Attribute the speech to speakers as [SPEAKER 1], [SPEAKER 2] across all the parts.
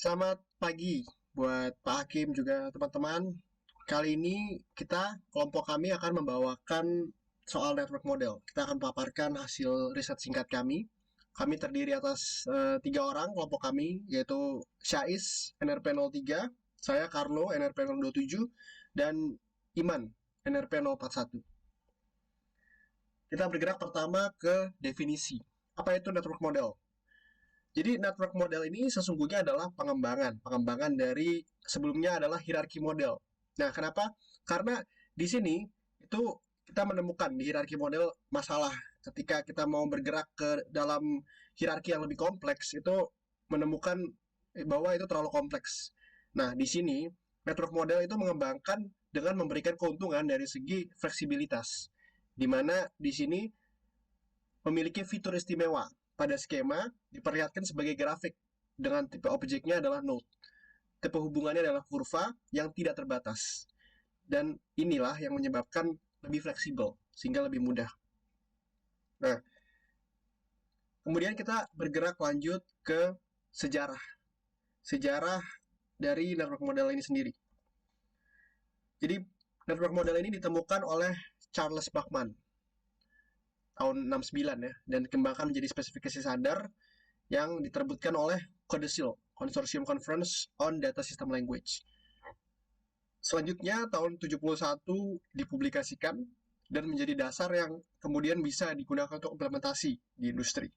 [SPEAKER 1] Selamat pagi buat Pak Hakim juga teman-teman. Kali ini kelompok kami akan membawakan soal network model. Kita akan paparkan hasil riset singkat kami. Kami terdiri atas 3 orang kelompok kami, yaitu Syais, NRP 03, saya Carlo, NRP 027, dan Iman, NRP 041. Kita bergerak pertama ke definisi. Apa itu network model? Jadi network model ini sesungguhnya adalah pengembangan dari sebelumnya adalah hierarki model. Nah, kenapa? Karena di sini itu kita menemukan di hierarki model masalah ketika kita mau bergerak ke dalam hierarki yang lebih kompleks itu menemukan bahwa itu terlalu kompleks. Nah, di sini network model itu mengembangkan dengan memberikan keuntungan dari segi fleksibilitas, di mana di sini memiliki fitur istimewa. Pada skema diperlihatkan sebagai grafik dengan tipe objeknya adalah node. Tipe hubungannya adalah kurva yang tidak terbatas. Dan inilah yang menyebabkan lebih fleksibel sehingga lebih mudah. Nah, kemudian kita bergerak lanjut ke sejarah. Sejarah dari network model ini sendiri. Jadi network model ini ditemukan oleh Charles Bachman tahun 69 ya, dan dikembangkan menjadi spesifikasi standar yang diterbitkan oleh CODESIL, Consortium Conference on Data System Language. Selanjutnya tahun 71 dipublikasikan dan menjadi dasar yang kemudian bisa digunakan untuk implementasi di industri.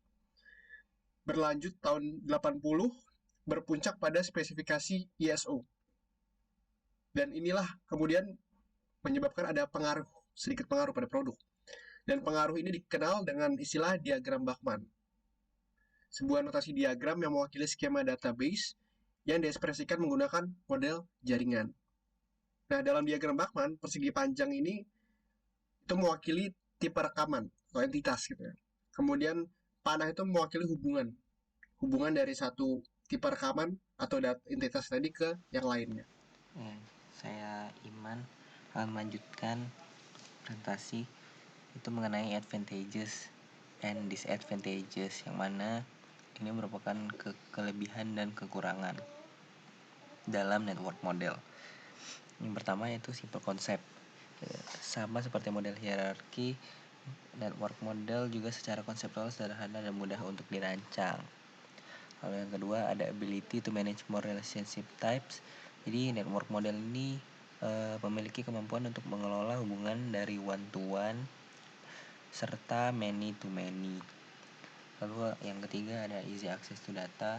[SPEAKER 1] Berlanjut tahun 80 berpuncak pada spesifikasi ISO. Dan inilah kemudian menyebabkan ada sedikit pengaruh pada produk. Dan pengaruh ini dikenal dengan istilah diagram Bachman. Sebuah notasi diagram yang mewakili skema database yang diekspresikan menggunakan model jaringan. Nah, dalam diagram Bachman, persegi panjang ini itu mewakili tipe rekaman atau entitas gitu ya. Kemudian panah itu mewakili hubungan dari satu tipe rekaman atau entitas tadi ke yang lainnya.
[SPEAKER 2] Saya Iman akan melanjutkan presentasi itu mengenai advantages and disadvantages, yang mana ini merupakan kelebihan dan kekurangan dalam network model. Yang pertama yaitu simple konsep. Sama seperti model hierarki, network model juga secara konseptual sederhana dan mudah untuk dirancang. Lalu yang kedua ada ability to manage more relationship types. Jadi network model ini memiliki kemampuan untuk mengelola hubungan dari one to one serta many to many. Lalu yang ketiga ada easy access to data.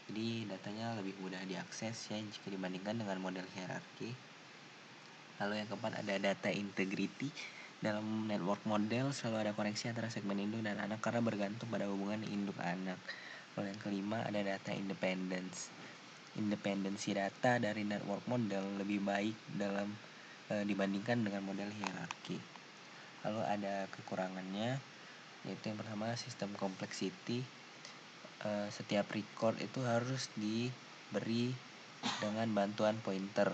[SPEAKER 2] Jadi datanya lebih mudah diakses ya jika dibandingkan dengan model hierarki. Lalu yang keempat ada data integrity. Dalam network model selalu ada koneksi antara segmen induk dan anak karena bergantung pada hubungan induk anak. Lalu yang kelima ada data independence. Independensi data dari network model lebih baik dibandingkan dengan model hierarki. Lalu ada kekurangannya, yaitu yang pertama sistem complexity. Setiap record itu harus diberi dengan bantuan pointer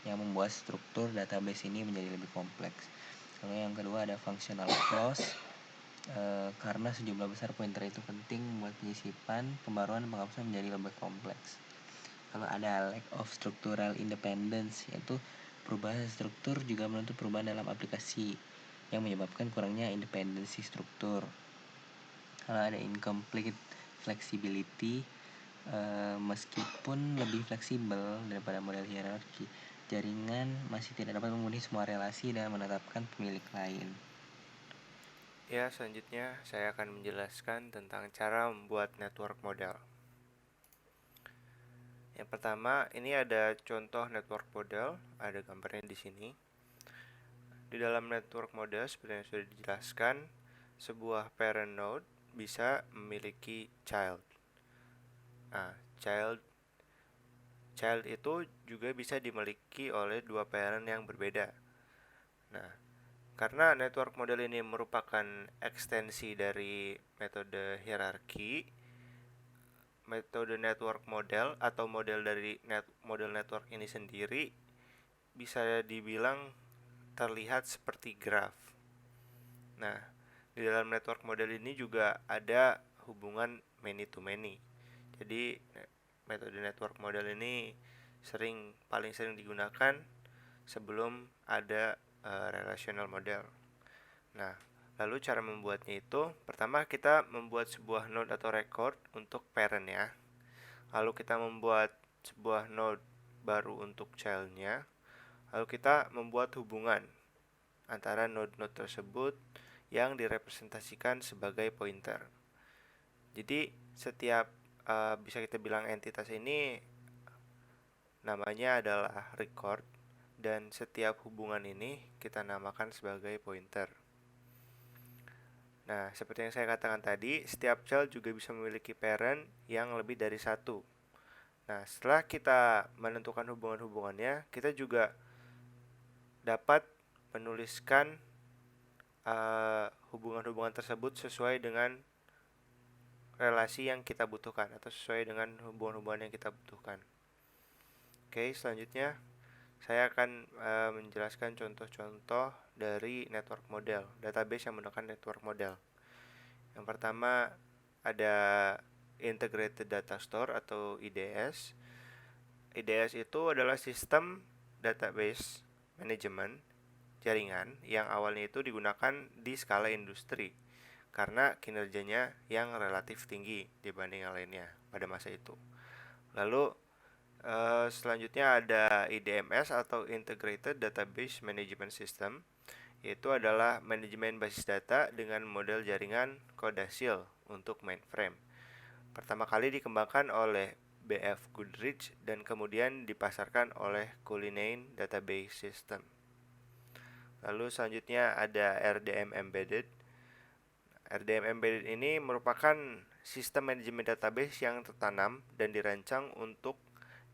[SPEAKER 2] yang membuat struktur database ini menjadi lebih kompleks. Lalu yang kedua ada functional flaws. Karena sejumlah besar pointer itu penting buat penyisipan, pembaruan dan penghapusan menjadi lebih kompleks. Kalau ada lack of structural independence, yaitu perubahan struktur juga menuntut perubahan dalam aplikasi yang menyebabkan kurangnya independensi struktur. Kalau ada incomplete flexibility, meskipun lebih fleksibel daripada model hierarki, jaringan masih tidak dapat memenuhi semua relasi dan menetapkan pemilik lain.
[SPEAKER 3] Ya, selanjutnya saya akan menjelaskan tentang cara membuat network model. Yang pertama, ini ada contoh network model, ada gambarnya di sini. Di dalam network model seperti yang sudah dijelaskan, sebuah parent node bisa memiliki child. Nah, child itu juga bisa dimiliki oleh dua parent yang berbeda. Nah, karena network model ini merupakan ekstensi dari metode hierarki, metode network model atau model dari model network ini sendiri bisa dibilang terlihat seperti graf. Nah, di dalam network model ini juga ada hubungan many to many. Jadi metode network model ini paling sering digunakan sebelum ada relational model. Nah, lalu cara membuatnya itu, pertama kita membuat sebuah node atau record untuk parent ya. Lalu kita membuat sebuah node baru untuk child-nya. Lalu kita membuat hubungan antara node-node tersebut yang direpresentasikan sebagai pointer. Jadi setiap bisa kita bilang entitas ini namanya adalah record, dan setiap hubungan ini kita namakan sebagai pointer. Nah, seperti yang saya katakan tadi, setiap child juga bisa memiliki parent yang lebih dari satu. Nah, setelah kita menentukan hubungan-hubungannya, kita juga dapat menuliskan hubungan-hubungan tersebut sesuai dengan relasi yang kita butuhkan atau sesuai dengan hubungan-hubungan yang kita butuhkan. Oke, selanjutnya saya akan menjelaskan contoh-contoh dari network model, database yang menggunakan network model. Yang pertama ada Integrated Data Store atau IDS. IDS itu adalah sistem database management jaringan yang awalnya itu digunakan di skala industri karena kinerjanya yang relatif tinggi dibanding yang lainnya pada masa itu. Lalu selanjutnya ada IDMS atau Integrated Database Management System, yaitu adalah manajemen basis data dengan model jaringan Codasyl untuk mainframe. Pertama kali dikembangkan oleh BF Goodrich dan kemudian dipasarkan oleh Cullinan Database System. Lalu selanjutnya ada RDM Embedded. RDM Embedded ini merupakan sistem manajemen database yang tertanam dan dirancang untuk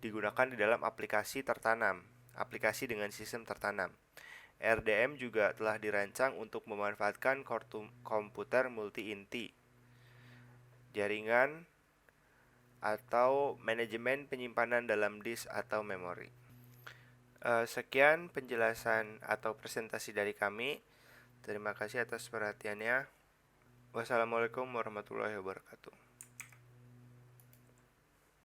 [SPEAKER 3] digunakan di dalam aplikasi tertanam, aplikasi dengan sistem tertanam. RDM juga telah dirancang untuk memanfaatkan komputer multi-inti, jaringan, atau manajemen penyimpanan dalam disk atau memori. Sekian penjelasan atau presentasi dari kami. Terima kasih atas perhatiannya. Wassalamualaikum warahmatullahi wabarakatuh.